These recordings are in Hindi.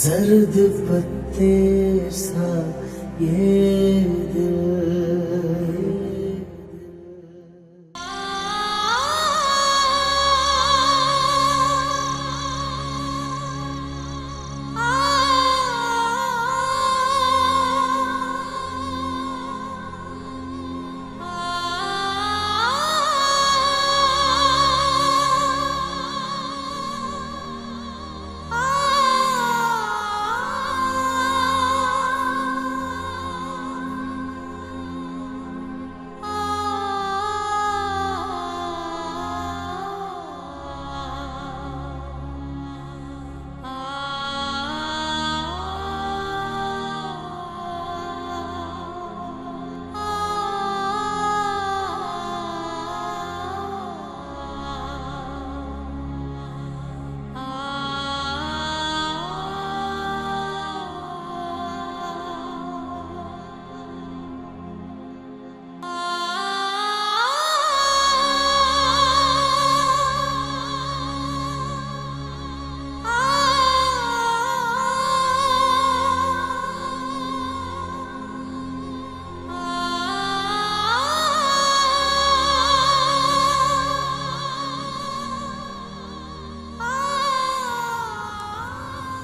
सर्द पत्ते सा ये दिल।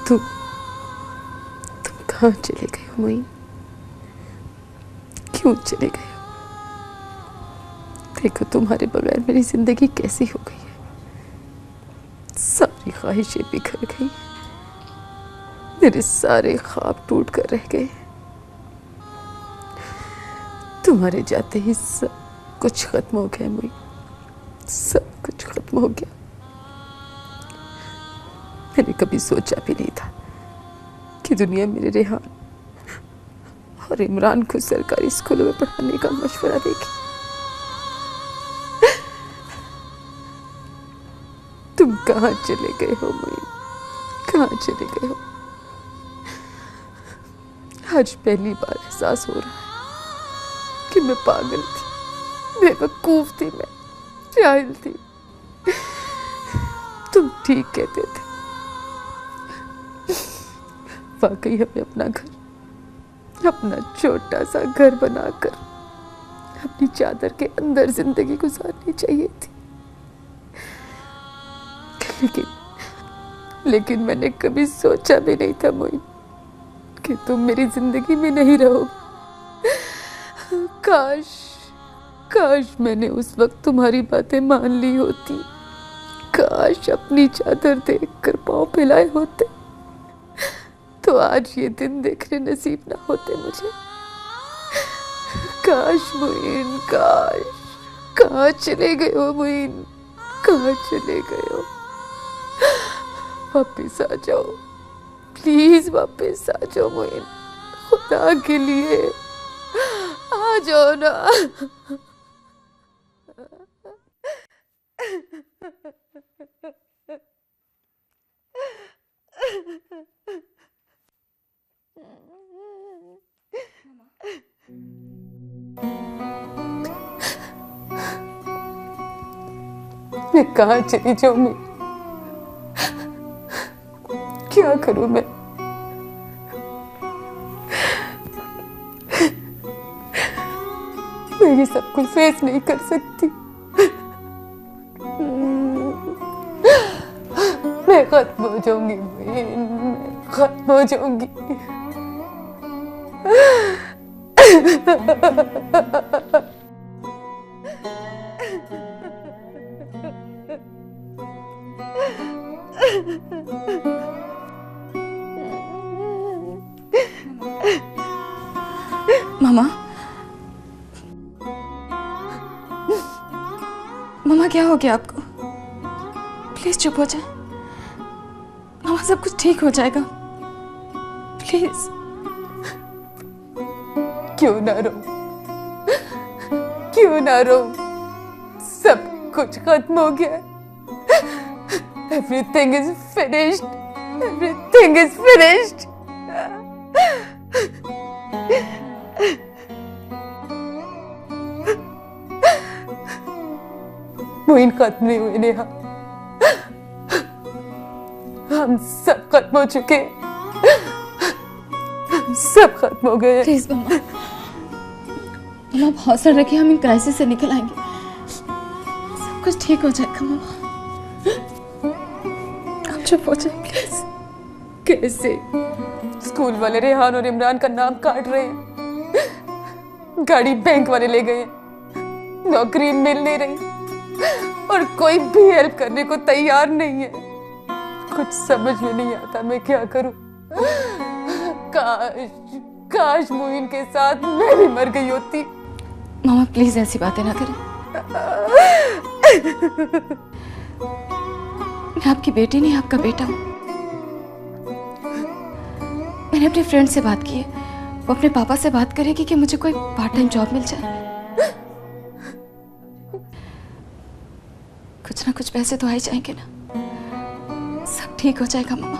तुम कहाँ चले गए हो मोइन? क्यों चले गए हो? देखो तुम्हारे बगैर मेरी जिंदगी कैसी हो गई है। सारी ख्वाहिशें बिखर गई, मेरे सारे ख्वाब टूट कर रह गए। तुम्हारे जाते ही सब कुछ खत्म हो गया मोइन, सब कुछ खत्म हो गया। मैंने कभी सोचा भी नहीं था कि दुनिया मेरे रेहान और इमरान को सरकारी स्कूलों में पढ़ाने का मशवरा देगी। तुम कहाँ चले गए हो मोइन? कहाँ चले गए हो? आज पहली बार एहसास हो रहा है कि मैं पागल थी, बेवकूफ थी, मैं जाहिल थी। तुम ठीक कहते थे, वाकई हमें अपना घर, अपना छोटा सा घर बनाकर अपनी चादर के अंदर जिंदगी गुजारनी चाहिए थी। लेकिन मैंने कभी सोचा भी नहीं था मोइन कि तुम मेरी जिंदगी में नहीं रहोगे। काश मैंने उस वक्त तुम्हारी बातें मान ली होती। काश अपनी चादर देखकर पांव फैलाए होते, तो आज ये दिन देखने नसीब ना होते मुझे। काश मोइन, काश। कहाँ चले गए हो मोइन? कहाँ चले गए हो? वापिस आ जाओ, प्लीज वापिस आ जाओ मोइन, खुदा के लिए आ जाओ ना। मैं कहाँ चली जाऊं? मैं क्या करूं? मैं ये सब कुछ फेस नहीं कर सकती। मैं खत्म हो जाऊंगी, मैं खत्म हो जाऊंगी। मामा, मामा क्या हो गया आपको? प्लीज चुप हो जाए। मामा सब कुछ ठीक हो जाएगा, प्लीज। क्यों ना रो, क्यों ना रो? सब कुछ खत्म हो गया। Everything is finished. Everything is finished. Moin खत्म नहीं हुए नेहा, हम सब खत्म हो चुके हैं। सब खत्म हो गए। प्लीज मम्मा, मम्मा आप हौसला रखिए, हम इन क्राइसिस से निकल आएंगे, सब कुछ ठीक हो जाएगा मम्मा। आप चुप हो जाए प्लीज। कैसे? स्कूल वाले रेहान और इमरान का नाम काट रहे हैं, गाड़ी बैंक वाले ले गए, नौकरी मिल नहीं रही और कोई भी हेल्प करने को तैयार नहीं है। कुछ समझ में नहीं आता मैं क्या करूं। काश मोइन के साथ मैं भी मर गई होती। मामा प्लीज ऐसी बातें ना करें। मैं आपकी बेटी नहीं, आपका बेटा हूं। मैंने अपने फ्रेंड से बात की है, वो अपने पापा से बात करेगी कि मुझे कोई पार्ट टाइम जॉब मिल जाए। कुछ ना कुछ पैसे तो आ ही जाएंगे ना, सब ठीक हो जाएगा मामा।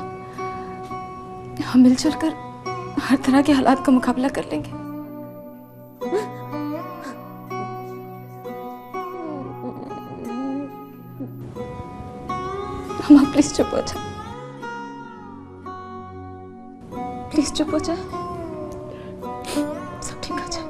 हम मिलजुल कर हर तरह के हालात का मुकाबला कर लेंगे। मामा प्लीज चुप हो जाए, प्लीज चुप हो जाए, सब ठीक हो जाएगा।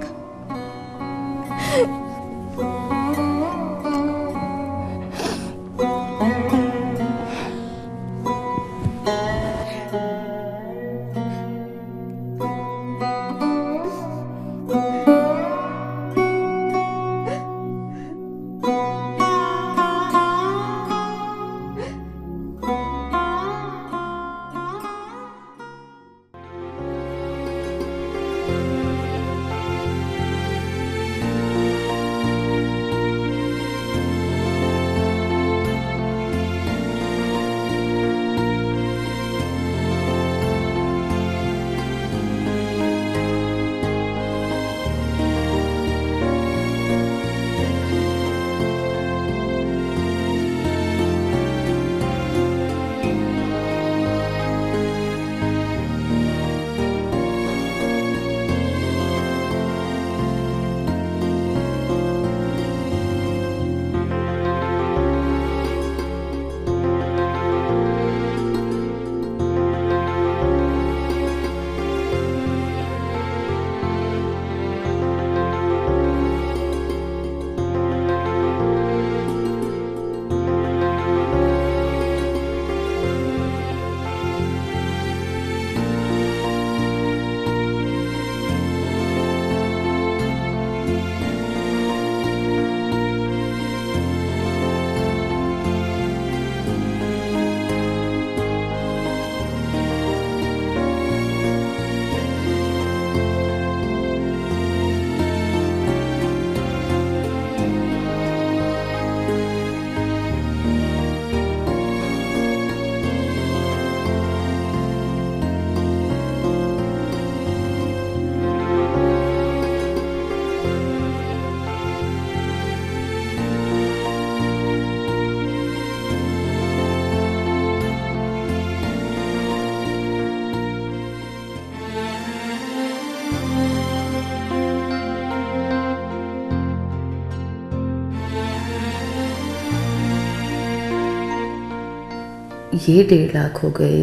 ये 1.5 लाख हो गए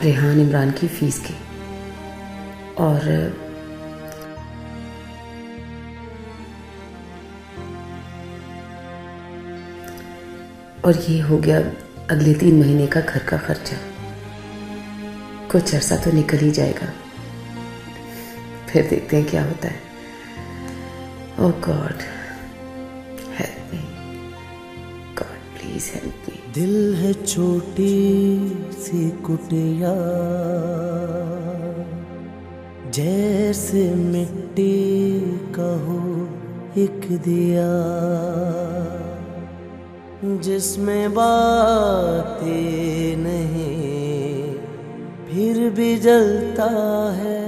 रेहान इमरान की फीस के, और ये हो गया अगले 3 महीने का घर का खर्चा। कुछ अरसा तो निकल ही जाएगा, फिर देखते हैं क्या होता है। Oh God help me, God please help me. दिल है छोटी सी कुटिया, जैसे मिट्टी का हो एक दिया, जिसमें बातें नहीं फिर भी जलता है।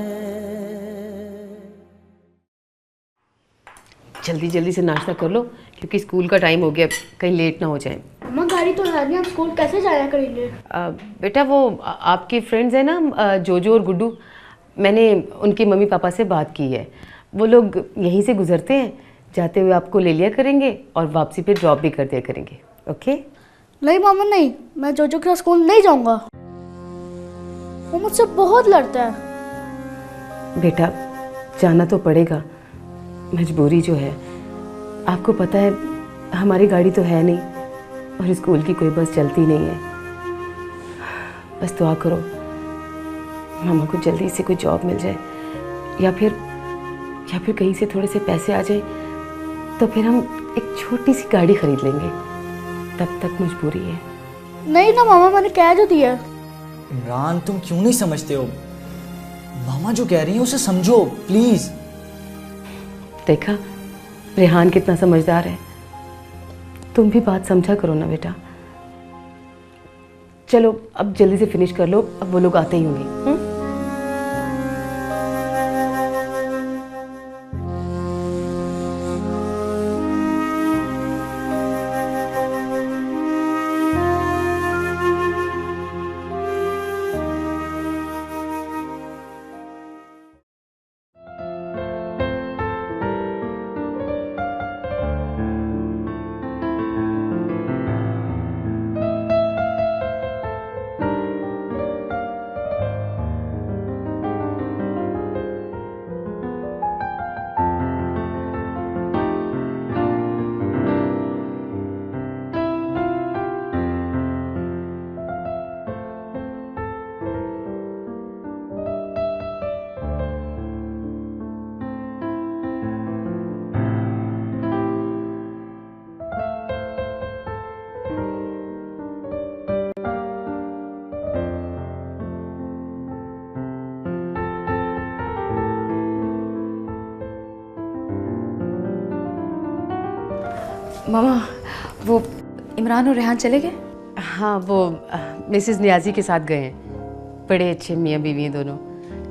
जल्दी जल्दी से नाश्ता कर लो क्योंकि स्कूल का टाइम हो गया, कहीं लेट ना हो जाए। मम्मा गाड़ी तो है नहीं, हम स्कूल कैसे जाया करेंगे? बेटा वो आपके फ्रेंड्स हैं ना जोजो और गुड्डू, मैंने उनके मम्मी पापा से बात की है, वो लोग यहीं से गुजरते हैं, जाते हुए आपको ले लिया करेंगे और वापसी पे ड्रॉप भी कर दिया करेंगे। ओके? नहीं मामा नहीं, मैं जोजो के साथ स्कूल नहीं जाऊंगा। वो मुझसे बहुत लड़ता है। बेटा जाना तो पड़ेगा, मजबूरी जो है। आपको पता है हमारी गाड़ी तो है नहीं और स्कूल की कोई बस चलती नहीं है। बस दुआ करो मामा को जल्दी से कोई जॉब मिल जाए या फिर कहीं से थोड़े से पैसे आ जाए तो फिर हम एक छोटी सी गाड़ी खरीद लेंगे। तब तक मजबूरी है। नहीं ना मामा, मैंने कह जो दिया। इमरान तुम क्यों नहीं समझते हो? मामा जो कह रही है उसे समझो प्लीज। देखा रेहान कितना समझदार है, तुम भी बात समझा करो ना बेटा। चलो अब जल्दी से फिनिश कर लो, अब वो लोग आते ही होंगे। मामा वो इमरान और रेहान चले गए? हाँ वो मिसेस नियाजी के साथ गए हैं। बड़े अच्छे मियाँ बीवी हैं दोनों।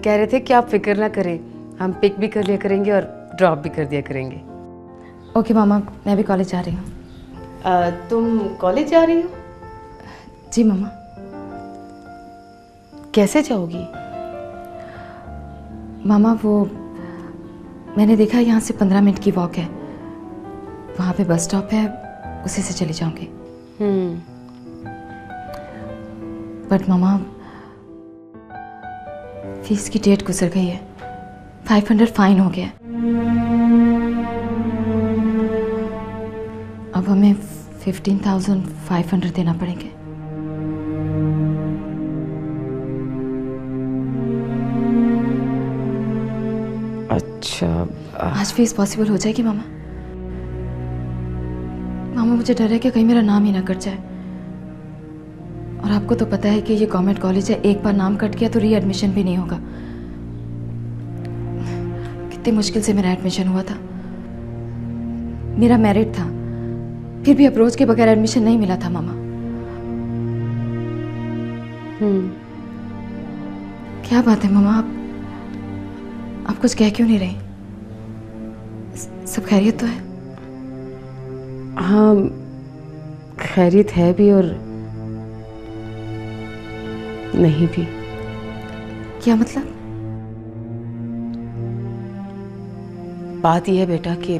कह रहे थे कि आप फिक्र ना करें, हम पिक भी कर लिया करेंगे और ड्रॉप भी कर दिया करेंगे। ओके मामा, मैं भी कॉलेज जा रही हूँ। तुम कॉलेज जा रही हो? जी मामा। कैसे जाओगी? मामा वो मैंने देखा यहाँ से 15 मिनट की वॉक है, वहाँ पे बस स्टॉप है, उसी से चली जाऊंगी। बट मामा फीस की डेट गुजर गई है, 500 फाइन हो गया। अब हमें 15,500 देना पड़ेंगे। अच्छा आज फीस पॉसिबल हो जाएगी मामा? मामा मुझे डर है कि कहीं मेरा नाम ही ना कट जाए, और आपको तो पता है कि ये गवर्नमेंट कॉलेज है, एक बार नाम कट गया तो री एडमिशन भी नहीं होगा। कितनी मुश्किल से मेरा एडमिशन हुआ था, मेरा मेरिट था, फिर भी अप्रोच के बगैर एडमिशन नहीं मिला था मामा। क्या बात है मामा, आप कुछ कह क्यों नहीं रही? सब खैरियत तो है? हाँ खैरियत है भी और नहीं भी। क्या मतलब? बात यह है बेटा कि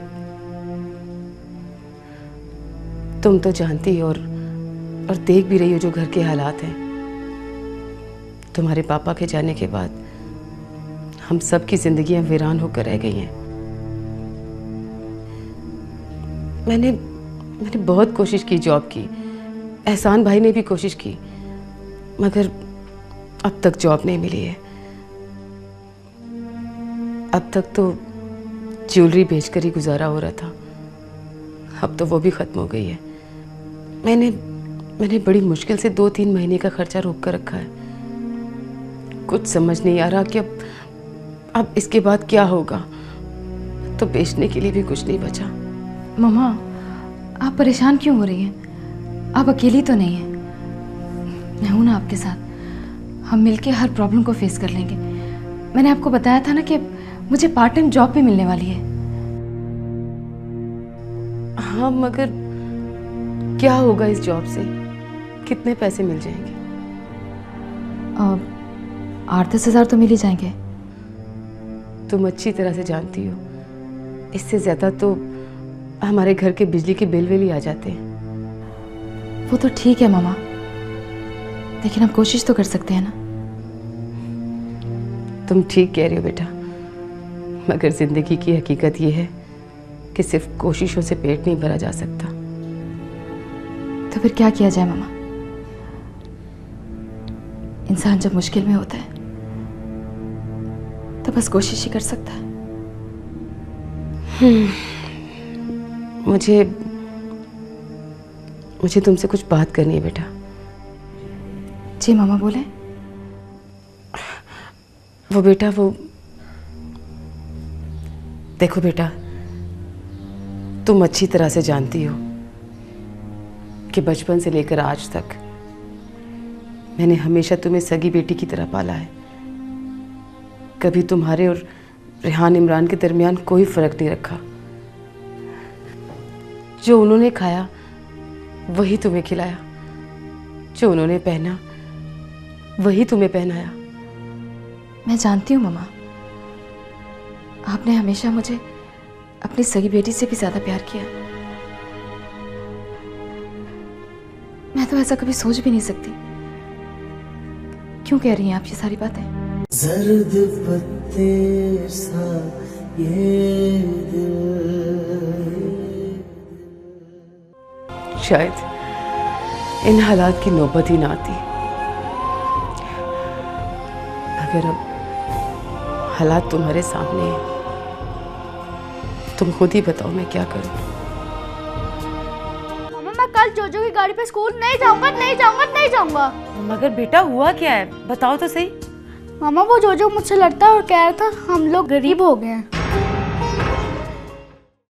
तुम तो जानती हो और देख भी रही हो जो घर के हालात हैं। तुम्हारे पापा के जाने के बाद हम सब की जिंदगियां वीरान होकर रह गई हैं। मैंने बहुत कोशिश की जॉब की, एहसान भाई ने भी कोशिश की, मगर अब तक जॉब नहीं मिली है। अब तक तो ज्वेलरी बेचकर ही गुजारा हो रहा था, अब तो वो भी ख़त्म हो गई है। मैंने बड़ी मुश्किल से 2-3 महीने का खर्चा रोक कर रखा है। कुछ समझ नहीं आ रहा कि अब इसके बाद क्या होगा। तो बेचने के लिए भी कुछ नहीं बचा। मामा आप परेशान क्यों हो रही हैं? आप अकेली तो नहीं हैं, मैं हूं ना आपके साथ। हम मिलके हर प्रॉब्लम को फेस कर लेंगे। मैंने आपको बताया था ना कि मुझे पार्ट टाइम जॉब भी मिलने वाली है। हाँ मगर क्या होगा इस जॉब से? कितने पैसे मिल जाएंगे? 8-10 हज़ार तो मिल ही जाएंगे। तुम अच्छी तरह से जानती हो, इससे ज़्यादा तो हमारे घर के बिजली के बिल ही आ जाते हैं। वो तो ठीक है मामा, लेकिन हम कोशिश तो कर सकते हैं ना। तुम ठीक कह रही हो बेटा, मगर जिंदगी की हकीकत ये है कि सिर्फ कोशिशों से पेट नहीं भरा जा सकता। तो फिर क्या किया जाए मामा? इंसान जब मुश्किल में होता है तो बस कोशिश ही कर सकता है। मुझे तुमसे कुछ बात करनी है बेटा। जी मामा बोले। वो देखो बेटा, तुम अच्छी तरह से जानती हो कि बचपन से लेकर आज तक मैंने हमेशा तुम्हें सगी बेटी की तरह पाला है। कभी तुम्हारे और रेहान इमरान के दरमियान कोई फर्क नहीं रखा। जो उन्होंने खाया वही तुम्हें खिलाया, जो उन्होंने पहना वही तुम्हें पहनाया। मैं जानती हूँ मामा, आपने हमेशा मुझे अपनी सगी बेटी से भी ज्यादा प्यार किया। मैं तो ऐसा कभी सोच भी नहीं सकती। क्यों कह रही हैं आप ये सारी बातें? जर्द पत्ते सा ये दिल, शायद इन हालात की नौबत ही ना आती, मगर अब हालात तुम्हारे सामने हैं। तुम खुद ही बताओ मैं क्या करूं। मामा मैं कल जोजो की गाड़ी पे स्कूल नहीं जाऊंगा, नहीं जाऊंगा, नहीं जाऊंगा। मगर बेटा हुआ क्या है, बताओ तो सही। मामा वो जोजो मुझसे लड़ता और कह रहा था हम लोग गरीब हो गए हैं।